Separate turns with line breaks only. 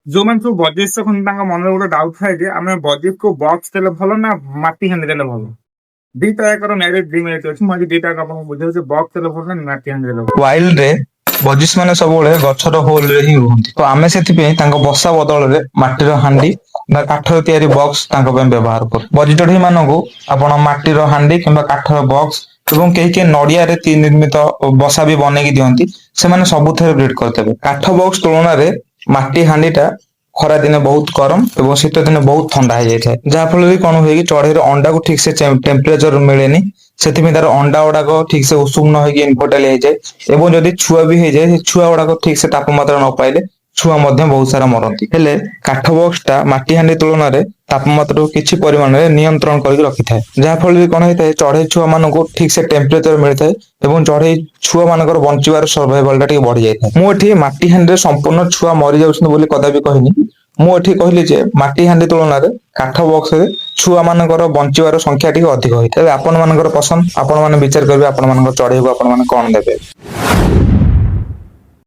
ଯୋଉମାନେ ସବୁ ବଜେଟ୍ ରଖନ୍ତି ତାଙ୍କ ମନରେ ଗୋଟେ ଡାଉଟ୍ ଥାଏ ଯେ ଆମେ ବଜେଟ୍ କୁ ବକ୍ସ ଦେଲେ ଭଲ ନା ମାଟି ହାଣ୍ଡି ଦେଲେ ଭଲ। ଦିଟା ଯାକର ମେରିଟ୍ ଡିମେରିଟ୍ ଅଛି। ମୁଁ ଆଜି ଦିଟା ଯାକ ଆପଣଙ୍କୁ ବୁଝାଉଛି ବକ୍ସ ଦେଲେ ଭଲ ନା ମାଟି ହାଣ୍ଡି ଦେଲେ ଭଲ।
ୱାଇଲ୍ଡ ରେ ବଜିସ୍ ମାନେ ସବୁବେଳେ ଗଛର ହୋଲ ରେ ହିଁ ରୁହନ୍ତି। ତ ଆମେ ସେଥିପାଇଁ ତାଙ୍କ ବସା ବଦଳରେ ମାଟିର ହାଣ୍ଡି ବା କାଠର ତିଆରି ବକ୍ସ ତାଙ୍କ ପାଇଁ ବ୍ୟବହାର କରୁ। ବଜିଟଢି ମାନଙ୍କୁ ଆପଣ ମାଟିର ହାଣ୍ଡି କିମ୍ବା କାଠର ବକ୍ସ ଏବଂ କେହି କେହି ନଡିଆରେ ନିର୍ମିତ ବସା ବି ବନେଇକି ଦିଅନ୍ତି। ସେମାନେ ସବୁଥିରେ ବ୍ରିଡ୍ କରିଦେବେ। କାଠ ବକ୍ସ ତୁଳନାରେ ମାଟି ହାଣ୍ଡି ଟା ଖରା ଦିନେ ବହୁତ ଗରମ ଏବଂ ଶୀତ ଦିନେ ବହୁତ ଥଣ୍ଡା ହେଇଯାଇଥାଏ। ଯାହା ଫଳରେ କଣ ହୁଏ କି ଚଢେଇର ଅଣ୍ଡାକୁ ଠିକ ସେ ଟେମ୍ପରେଚର ମିଳେନି। ସେଥିପାଇଁ ତାର ଅଣ୍ଡା ଗୁଡାକ ଠିକ ସେ ଉଷୁମ ନ ହେଇକି ଇନଫର୍ଟାଇଲ ହେଇଯାଏ। ଏବଂ ଯଦି ଛୁଆ ବି ହେଇଯାଏ ସେ ଛୁଆ ଗୁଡାକ ଠିକ ସେ ତାପମାତ୍ରା ନ ପାଇଲେ ଛୁଆ ମଧ୍ୟ ବହୁତ ସାରା ମରନ୍ତି। ହେଲେ କାଠ ବକ୍ସ ଟା ମାଟି ହାଣ୍ଡି ତୁଳନାରେ ତାପମାତ୍ରାକୁ କିଛି ପରିମାଣରେ ନିୟନ୍ତ୍ରଣ କରିକି ରଖିଥାଏ। ଯାହା ଫଳରେ କଣ ହେଇଥାଏ ଚଢେଇ ଛୁଆ ମାନଙ୍କୁ ଠିକ ସେ ଟେମ୍ପରେଚର ମିଳିଥାଏ ଏବଂ ଚଢେଇ ଛୁଆ ମାନଙ୍କର ବଞ୍ଚିବାର ସର୍ଭାଇଭାଲ ଟା ଟିକେ ବଢି ଯାଇଥାଏ। ମୁଁ ଏଠି ମାଟି ହାଣ୍ଡିରେ ସମ୍ପୂର୍ଣ୍ଣ ଛୁଆ ମରିଯାଉଛନ୍ତି ବୋଲି କଦାପି କହିନି। ମୁଁ ଏଠି କହିଲି ଯେ ମାଟି ହାଣ୍ଡି ତୁଳନାରେ କାଠ ବକ୍ସରେ ଛୁଆ ମାନଙ୍କର ବଞ୍ଚିବାର ସଂଖ୍ୟା ଟିକେ ଅଧିକ ହୋଇଥାଏ। ଆପଣ ମାନଙ୍କର ପସନ୍ଦ, ଆପଣ ମାନେ ବିଚାର କରିବେ ଆପଣ ମାନଙ୍କ ଚଢେଇକୁ ଆପଣ ମାନେ କଣ ଦେବେ।